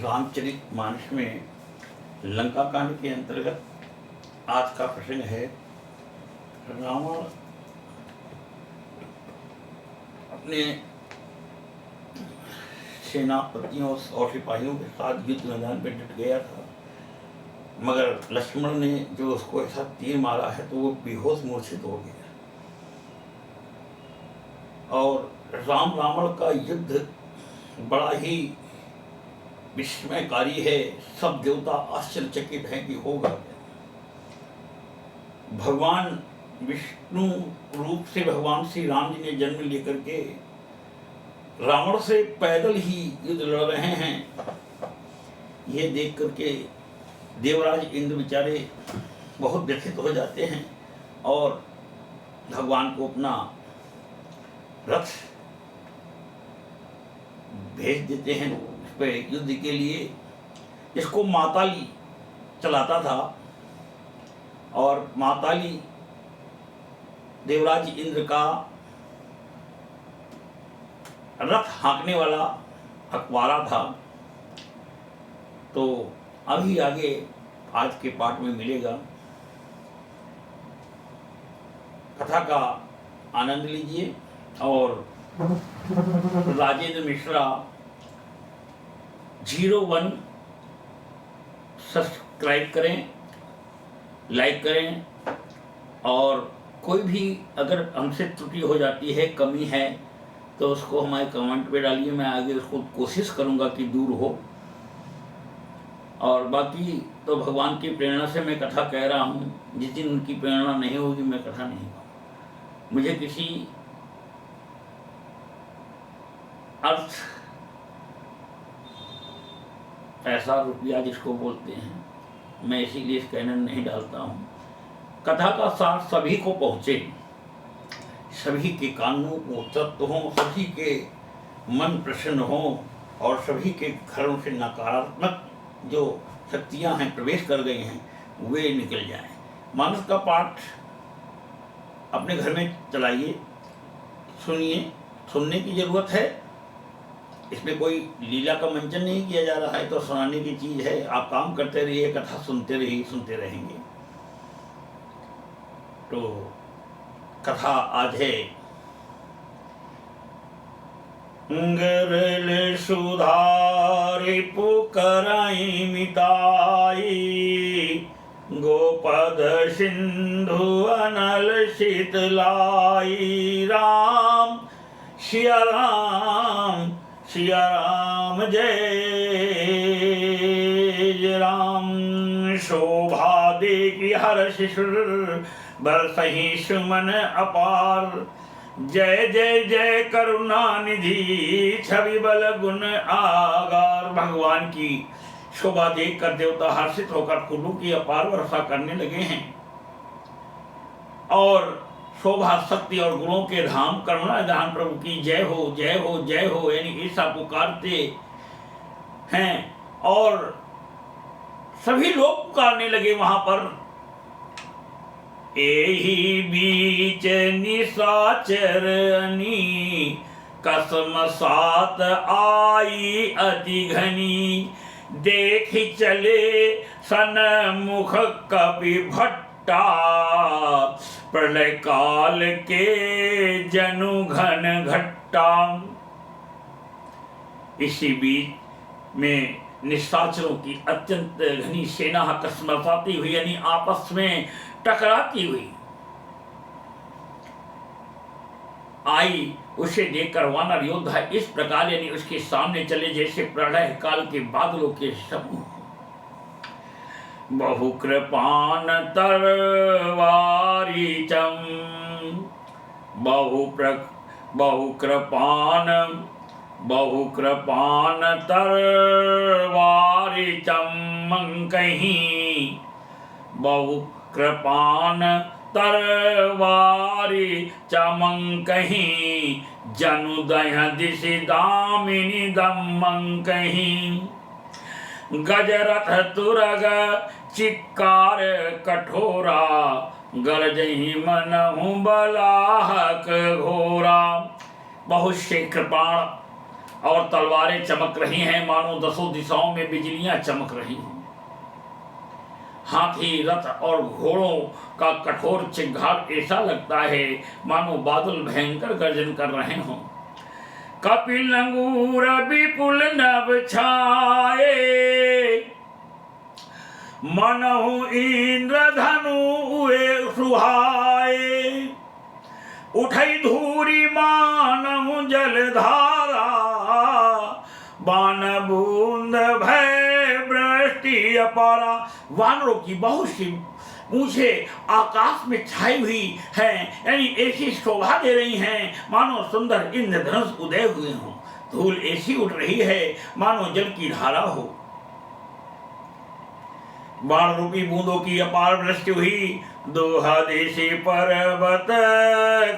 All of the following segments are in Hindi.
रामचरितमानस में लंका कांड के अंतर्गत आज का प्रसंग है। रावण अपने सेनापतियों और सिपाहियों के साथ युद्ध मैदान पर डट गया था, मगर लक्ष्मण ने जो उसको ऐसा तीर मारा है तो वो बेहोश मूर्छित हो गया। और राम रावण का युद्ध बड़ा ही विस्मयकारी है। सब देवता आश्चर्यचकित हैं कि होगा क्या। भगवान विष्णु रूप से भगवान श्री राम जी ने जन्म लेकर के रावण से पैदल ही युद्ध लड़ रहे हैं। ये देख करके देवराज इंद्र बेचारे बहुत व्यथित हो जाते हैं और भगवान को अपना रथ भेज देते हैं उस पर युद्ध के लिए, जिसको माताली चलाता था। और माताली देवराज इंद्र का रथ हाँकने वाला अखबारा था। तो अभी आगे आज के पाठ में मिलेगा। कथा का आनंद लीजिए और राजेंद्र मिश्रा 01 सब्सक्राइब करें, लाइक करें, और कोई भी अगर हमसे त्रुटि हो जाती है, कमी है, तो उसको हमारे कमेंट पे डालिए। मैं आगे उसको कोशिश करूंगा कि दूर हो। और बाकी तो भगवान की प्रेरणा से मैं कथा कह रहा हूँ। जिस दिन उनकी प्रेरणा नहीं होगी मैं कथा नहीं कहूँगा। मुझे किसी अर्थ, पैसा, रुपया जिसको बोलते हैं, मैं इसीलिए स्कैनर नहीं डालता हूँ। कथा का सार सभी को पहुँचे, सभी के कानों को तृप्त हो, सभी के मन प्रसन्न हो और सभी के घरों से नकारात्मक जो शक्तियाँ हैं प्रवेश कर गई हैं वे निकल जाएं। मानस का पाठ अपने घर में चलाइए, सुनिए। सुनने की जरूरत है, इसमें कोई लीला का मंचन नहीं किया जा रहा है, तो सुनाने की चीज है। आप काम करते रहिए, कथा सुनते रहिए, सुनते रहेंगे। तो कथा आज है गरल सुधारि पुकरई मिताई, गोपद सिंधु अनल शीतलाई। राम सिया राम, सिया राम जय राम। शोभा देखी हर शिशुर बरसहि सुमन अपार। जय जय जय करुणा निधि छवि बल गुण आगार। भगवान की शोभा देख कर देवता हर्षित होकर फूलों की अपार वर्षा करने लगे हैं। और शोभा, शक्ति और गुणों के धाम करुणा धाम प्रभु की जय हो, जय हो, जय हो, यानी ऐसा पुकारते हैं। और सभी लोग पुकारने लगे वहां पर। एही बीच निशाचर अनी, कसम सात आई अति घनी। देख चले सन्मुख कपि भट्टा, प्रलय काल के जनु घन घट्टा। इसी बीच में निशाचरों की अत्यंत घनी सेना अकस्माती हुई, यानी आपस में टकराती हुई आई। उसे देखकर वानर योद्धा इस प्रकार यानी उसके सामने चले जैसे प्रलय काल के बादलों के समूह। बहु कृपान तरवारी चम, बहु कृपान तरवारी चमकहीं। बहु कृपान तरवारी चमकहीं, जनुदय दिशि दामिनी दमकहीं। गजरथ तुरग चिक्कार कठोरा, गरजहि मनहु बलाहक घोरा। बहुत से कृपाण और तलवारें चमक रही हैं, मानो दसों दिशाओं में बिजलियां चमक रही हैं। हाथी, रथ और घोड़ों का कठोर चिंगार ऐसा लगता है मानो बादल भयंकर गर्जन कर रहे हों। कपिल अंगूर विपुल नभ छाए, मनहु इंद्र धनु उए सुहाए। उठई धूरी मानहु जलधारा, बाण बूंद भय वृष्टि अपारा। वानरों की बहुत सी मूछें आकाश में छाई हुई हैं, यानी ऐसी शोभा दे रही हैं मानो सुंदर इंद्रधनुष उदय हुए हों। धूल ऐसी उठ रही है मानो जल की धारा हो। बाण रूपी बूंदों की अपार वृष्टि हुई, दोहा देशी पर्वत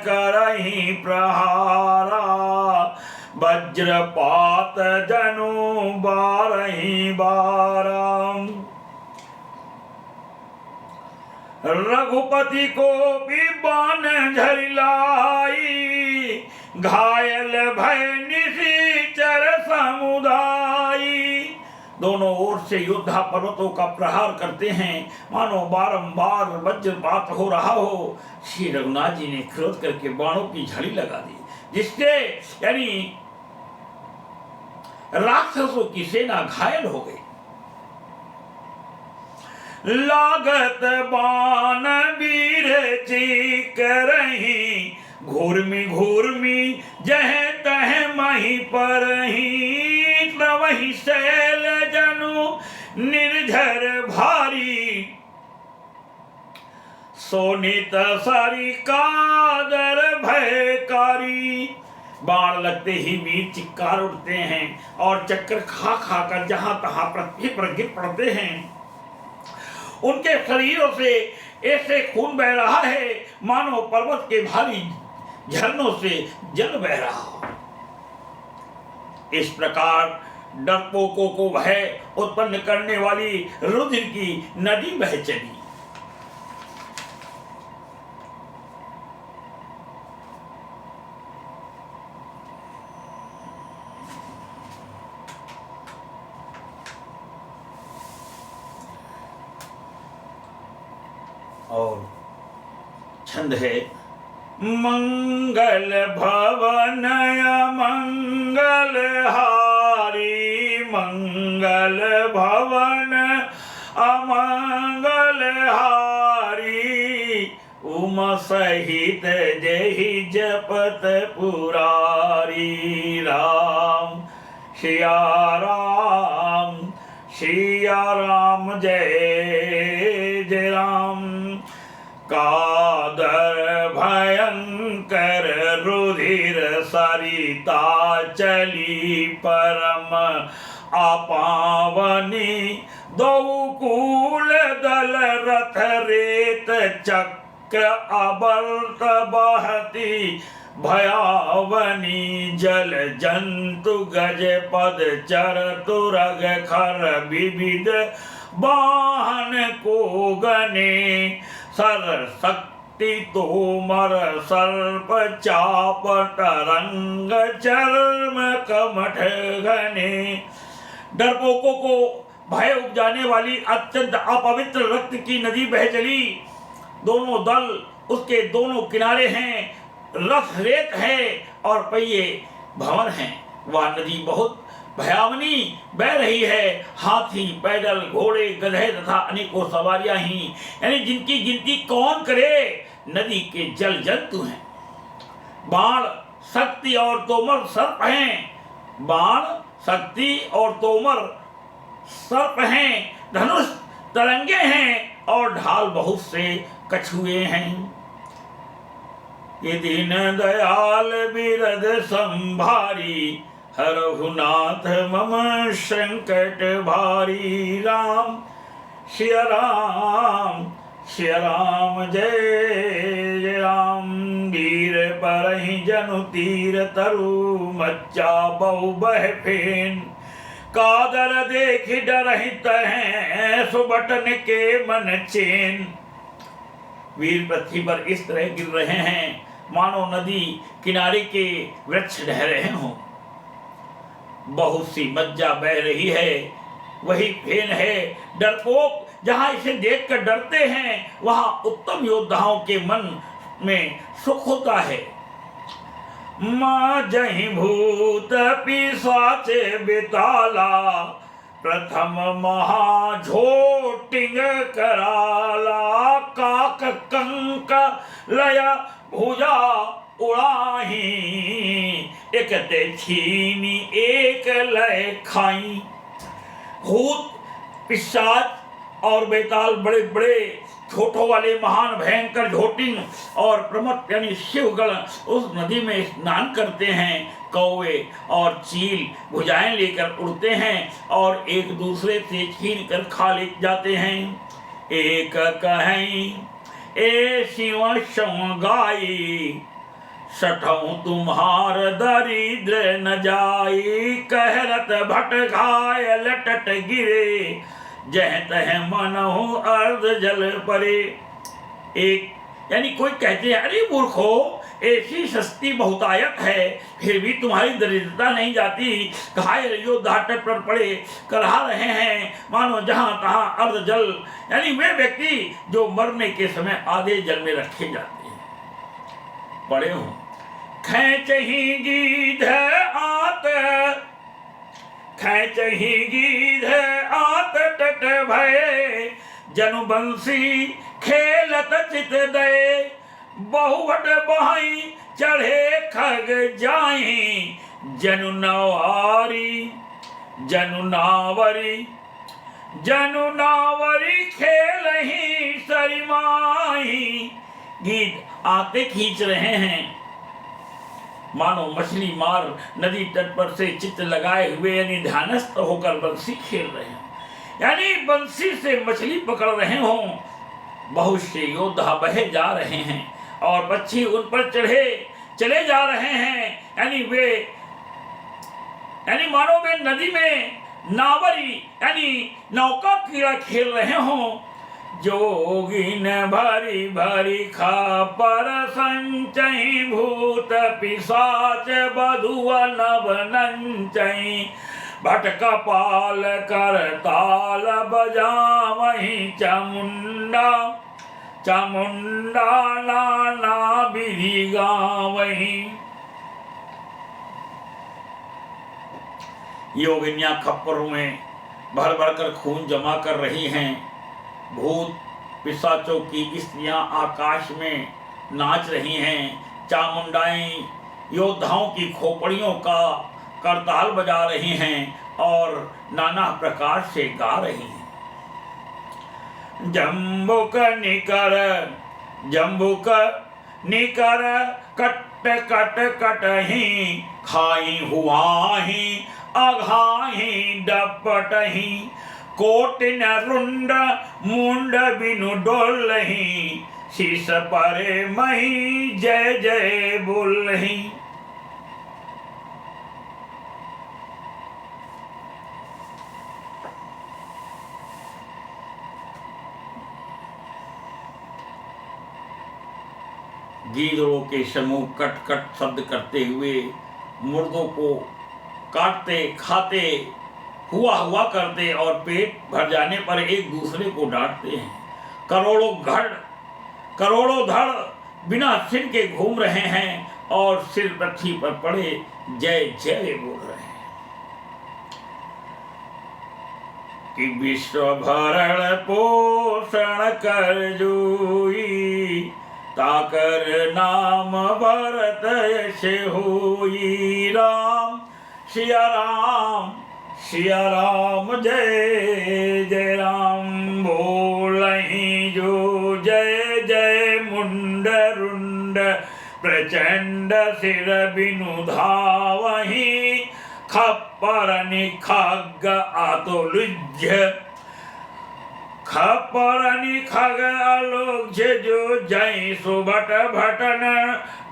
करहीं प्रहारा। वज्रपात जनु बारहीं बारा। रघुपति को भी बाण झरिलाई, घायल भय निशिचर समुदायी। दोनों ओर से योद्धा पर्वतों का प्रहार करते हैं, मानो बारंबार वज्रपात हो रहा हो। श्री रघुनाथ जी ने क्रोध करके बाणों की झड़ी लगा दी, जिससे यानी राक्षसों की सेना घायल हो गई। लागत बाण वीर चीक रही, घूर्मी घूर्मी जह तह मही परही। वही शैल जनु निर्झर भारी, सोनित सरी कादर भयकारी। बाण लगते ही वीर चिक्कार उठते हैं और चक्कर खा खा कर जहां तहां पृथ्वी पर गिर पड़ते हैं। उनके शरीरों से ऐसे खून बह रहा है मानो पर्वत के भारी झरनों से जल बह रहा हो। इस प्रकार डरपोकों को भय उत्पन्न करने वाली रुधिर की नदी बह चली। और छंद है मंगल भवन मंगल हारी, मंगल भवन अमंगल हारी। उम सहित जहि जपत पुरारी। राम सिया राम, सिया राम जय जय राम। कादर भयंकर रुधिर सरिता चली परम अपावनी। दो कूल दल रथ रेत चक्र अबर्त बहती भयावनी। जल जंतु गज पद चर तुरग खर विविध वाहन को गने। सर शक्ति तोमर सर्प चाप तरंग चर्म कमठ घने। डरपोकों को भय उपजाने वाली अत्यंत अपवित्र रक्त की नदी बह चली। दोनों दल उसके दोनों किनारे हैं, रथ रेत है और पहिए भवन हैं। वह नदी बहुत भयावनी बह रही है। हाथी, पैदल, घोड़े, गधे तथा अनेकों सवारियां ही, यानी जिनकी गिनती कौन करे, नदी के जल जंतु हैं। बाण, शक्ति और तोमर सर्प हैं। बाण, शक्ति और तोमर सर्प हैं। धनुष, तरंगे हैं और ढाल बहुत से कछुए हैं। ये दीन दयाल बिरद संभारी, हरहुनाथ मम संकट भारी। राम सिया राम, सिया राम जय जय राम। वीर परहि जनु तीर तरु, मच्चा बहु बह फेन। कादर देख डरहि तहें, सुबटन के मन चैन। वीर पृथ्वी पर इस तरह गिर रहे हैं मानो नदी किनारे के वृक्ष ढह रहे हों। बहुत सी मज्जा बह रही है, वही फेन है। डरपोक जहां इसे देखकर डरते हैं, वहां उत्तम योद्धाओं के मन में सुख होता है। माँ जही भूत पिशाच बिताला, प्रथम महाझोटिंग कराला। काक कंक लया भुजा उड़ाही, एक ते छीनी एक लय खाई। भूत पिशाच और बेताल बड़े बड़े छोटों वाले महान भयंकर झोटिंग और प्रमथ यानी शिवगण उस नदी में स्नान करते हैं। कौवे और चील भुजाएं लेकर उड़ते हैं और एक दूसरे से छीन कर खा ले जाते हैं। एक कहीं ए शिव शव गाई, सठौ तुम्हार दरिद्र न जाई। कहरत भट घाय लटट गिरे, जह तह मनहु अर्ध जल परे। एक यानी कोई कहते हैं, अरे मूर्खो, ऐसी सस्ती बहुतायत है, फिर भी तुम्हारी दरिद्रता नहीं जाती। घायल योद्धा तट पर पड़े करहा रहे हैं, मानो जहां तहां अर्ध जल, यानी वे व्यक्ति जो मरने के समय आधे जल में रखे जाते हैं। पड़े हो खैच ही गीध आत, खैच ही गीध आत टट भय। जनु बंसी खेलत चित दे, बहुवट बहाई चढ़े खग जाई। जनु नवारी जनु नावरी, जनु नावरी खेल ही सरिमाई। गीत आते खींच रहे हैं, मानो मछली मार नदी तट पर से चित्त लगाए हुए यानी ध्यानस्थ होकर बंसी खेल रहे हैं, यानी बंसी से मछली पकड़ रहे हों। बहुत से योद्धा बहे जा रहे हैं और पक्षी उन पर चढ़े चले जा रहे हैं, यानी मानो वे नदी में नावरी यानी नौका कीड़ा खेल रहे हों। जोगिन भरी भरी खापर संचई, भूत पिशाच बधुआ नव नंचई। भटका पाल कर ताल बजावहीं, चामुंडा चामुंडा नाना विधि गावहीं। योगिनियां खप्परों में भर भर कर खून जमा कर रही हैं। भूत पिशाचों की स्त्रियां आकाश में नाच रही हैं। चामुंडाएं योद्धाओं की खोपड़ियों का करताल बजा रही हैं और नाना प्रकार से गा रही हैं। जम्बुक निकर कट कट कटही, खाई हुआही अघाही डपटही। कोटिन रुंड मुंड बिनु डोलही, शीश परे मही जय जय बोलही। गीदड़ों के समूह कट कट शब्द करते हुए मुर्दों को काटते खाते हुआ हुआ करते और पेट भर जाने पर एक दूसरे को डांटते हैं। करोड़ों धड़ बिना सिर के घूम रहे हैं और सिर पृथ्वी पर पड़े जय जय बोल रहे हैं। कि विश्व भरण पोषण कर जोई, ताकर नाम भरत यश होई। राम सिया राम जय जय राम। बोलहि जो जय जय मुंड रुंड, प्रचंड सिर बिनु धावहि। खप्पर निखग आतुलुज, खप्पर निखग आलोक्ष जो जय। सुभट भटन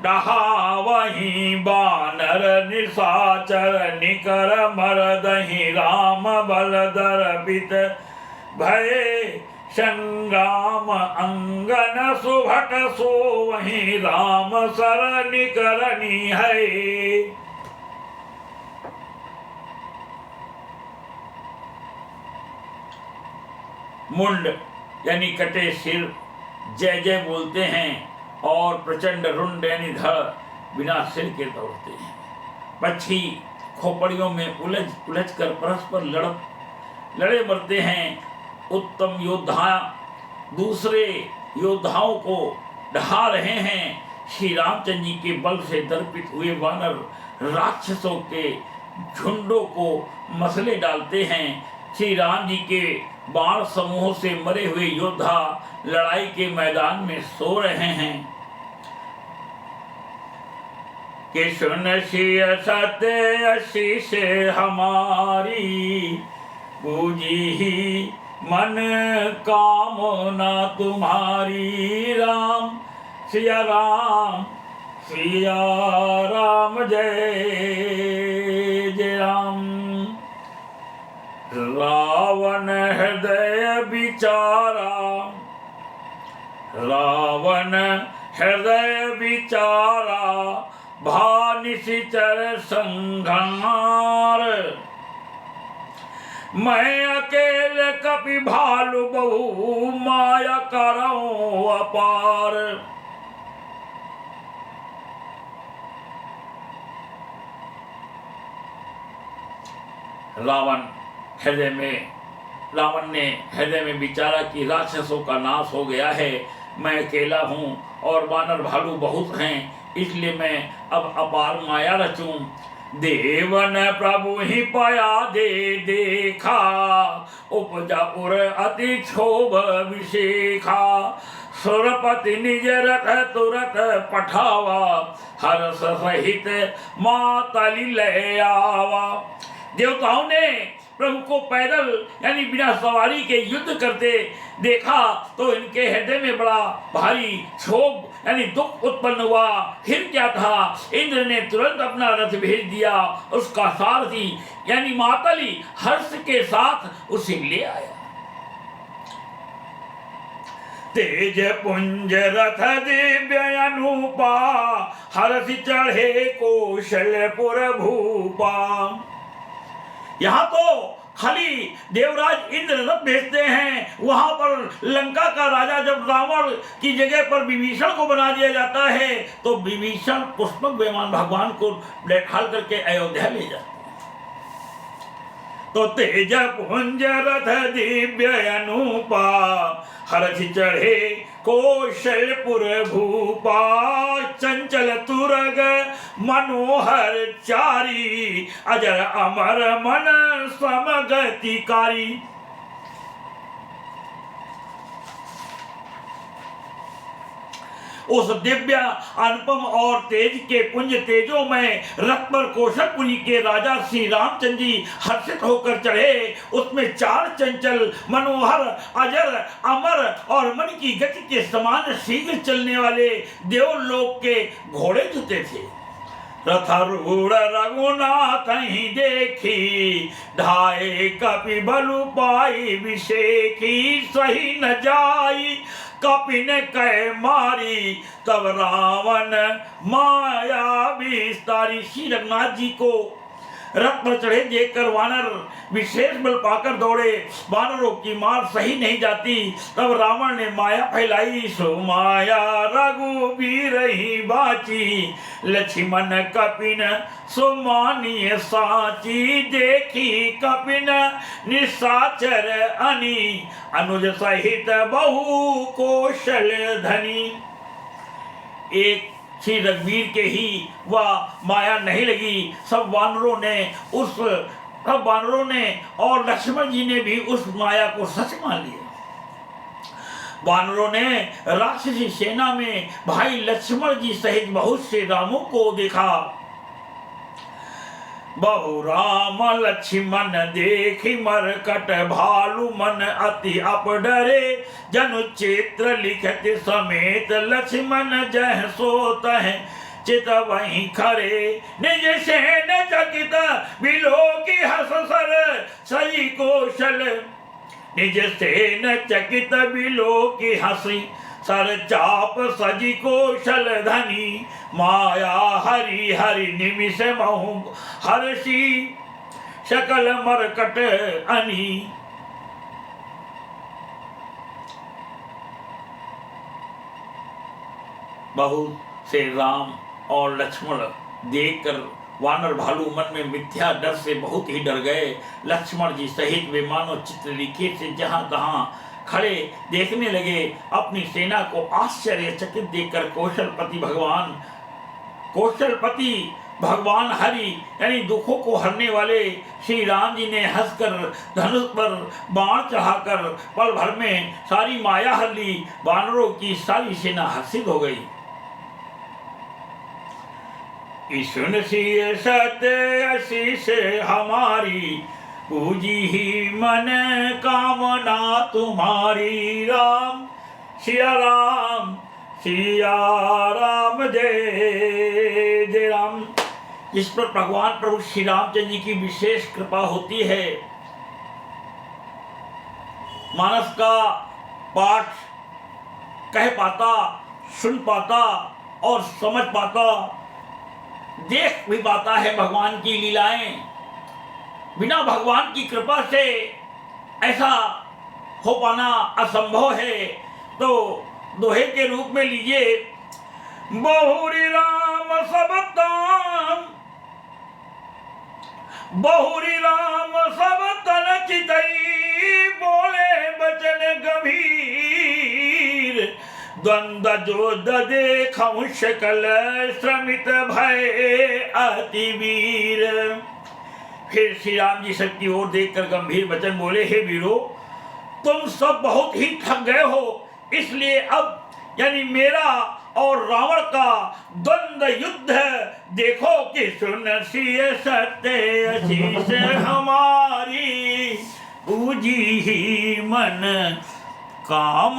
डहावहि, बानर निशाचर निकर मरदहि। राम बलदर्पित भये संग्राम अंगन, सुभट सोवहि। राम सर निकरनी है। मुंड यानी कटे सिर जय जय बोलते हैं और प्रचंड रुंड यानी धड़ बिना सिर के दौड़ते हैं। पक्षी खोपड़ियों में उलझ कर परस्पर लड़े मरते हैं। उत्तम योद्धा दूसरे योद्धाओं को ढहा रहे हैं। श्री रामचंद्र जी के बल से दर्पित हुए वानर राक्षसों के झुंडों को मसले डालते हैं। श्री राम जी के बाण समूहों से मरे हुए योद्धा लड़ाई के मैदान में सो रहे हैं। कि सुन सिय सत्य शीश हमारी, पूजी ही मन कामना तुम्हारी। राम सिया राम जय जय राम। रावण हृदय बिचारा, रावण हृदय बिचारा, भानिशिचर संघार। मैं अकेले कपि भालु बहु, माया करऊं अपार। रावण ने हृदय में विचारा कि राक्षसों का नाश हो गया है, मैं अकेला हूँ और वानर भालू बहुत हैं, इसलिए मैं अब अपार माया रचूं। देवन प्रभु ही पाया देखा, उपजा उर अति क्षोभ विशेखा। सुरपति निज रथ तुरत पठावा, हर्ष सहित मातली ले आवा। देवताओं ने प्रभु को पैदल यानी बिना सवारी के युद्ध करते देखा तो इनके हृदय में बड़ा भारी क्षोभ यानी दुख उत्पन्न हुआ। फिर क्या था, इंद्र ने तुरंत अपना रथ भेज दिया, उसका सारथी यानी मातली हर्ष के साथ उसे ले आया। तेज पुंज रथ दिव्य अनूपा, हर्ष चढ़े कौशलपुर भूपा। यहाँ तो खाली देवराज इंद्र रथ भेजते हैं, वहां पर लंका का राजा जब रावण की जगह पर विभीषण को बना दिया जाता है तो विभीषण पुष्पक विमान भगवान को बैठाल करके अयोध्या ले जाते हैं। तो तेज पुंज रथ दिव्य अनूपा, हर्ष चढ़े कौशलपुर भूपा। चंचल तुरग मनोहर चारी, अजर अमर मन समगतिकारी। उस दिव्य अनुपम और तेज के पुंज तेजों में रथ पर कौशलपुरी के राजा श्री रामचंद्र जी हर्षित होकर चढ़े। उसमें 4 चंचल मनोहर अजर अमर और मन की गति के समान शीघ्र चलने वाले देवलोक के घोड़े जुते थे। रथारूढ़ रघुनाथ ही देखी, ढाए कपि बलु पाई विशेखी। सही न जाई कपि ने कह मारी, तब रावण माया विस्तारी। श्री रघुनाथ जी को रथ पर चढ़े देखकर वानर विशेष बल पाकर दौड़े। वानरों की मार सही नहीं जाती, तब रावण ने माया फैलाई। सो माया रघुबीर ही बाची, लक्ष्मण कपिन सो मानिय साची। देखी कपिन निशाचर अनी, अनुज सहित बहु कौशल धनी। एक श्री रघुवीर के ही वह माया नहीं लगी। सब वानरों ने और लक्ष्मण जी ने भी उस माया को सच मान लिया। वानरों ने राक्षसी सेना में भाई लक्ष्मण जी सहित बहुत से रामों को देखा। बहु राम लक्ष्मण देखी मरकट, भालू मन अति अपडरे। जनु चित्र लिखत समेत, लक्ष्मण जह सोत है चित वहीं खरे। निज सेन चकित बिलोकी हस सर सही कौशल, निज सेन चकित बिलोकी हसी। सर चाप सजी कौशल धनी, माया हरि हरि निमिष महु हर्षी। सकल मरकट अनी। बहुत से राम और लक्ष्मण देखकर वानर भालू मन में मिथ्या डर से बहुत ही डर गए। लक्ष्मण जी सहित वे मानो चित्रलेखे से जहां तहां खड़े देखने लगे। अपनी सेना को आश्चर्यचकित देखकर कौशलपति भगवान हरि यानी दुखों को हरने वाले श्री राम जी ने हंसकर धनुष पर बाण चढ़ाकर पल भर में सारी माया हर ली। वानरों की सारी सेना हर्षित हो गई। ईश्वर सी सत्य आशीष हमारी, पूजी ही मन कामना तुम्हारी। राम सिया राम जय जय राम। जिस पर भगवान प्रभु श्री रामचंद्र जी की विशेष कृपा होती है, मानस का पाठ कह पाता, सुन पाता और समझ पाता, देख भी पाता है भगवान की लीलाएं। बिना भगवान की कृपा से ऐसा हो पाना असंभव है। तो दोहे के रूप में लीजिए, बहुरी राम सब ताम, बहुरी राम सब तन चितई, बोले बचन गंभीर, द्वंद्व जो देखऊं शकल, श्रमित भय अति वीर। फिर श्री राम जी सबकी ओर देखकर गंभीर वचन बोले, हे वीरो, तुम सब बहुत ही थक गए हो, इसलिए अब यानी मेरा और रावण का द्वंद्व युद्ध देखो कि सुन सिय सत्य आशीष हमारी, पूजी ही मन काम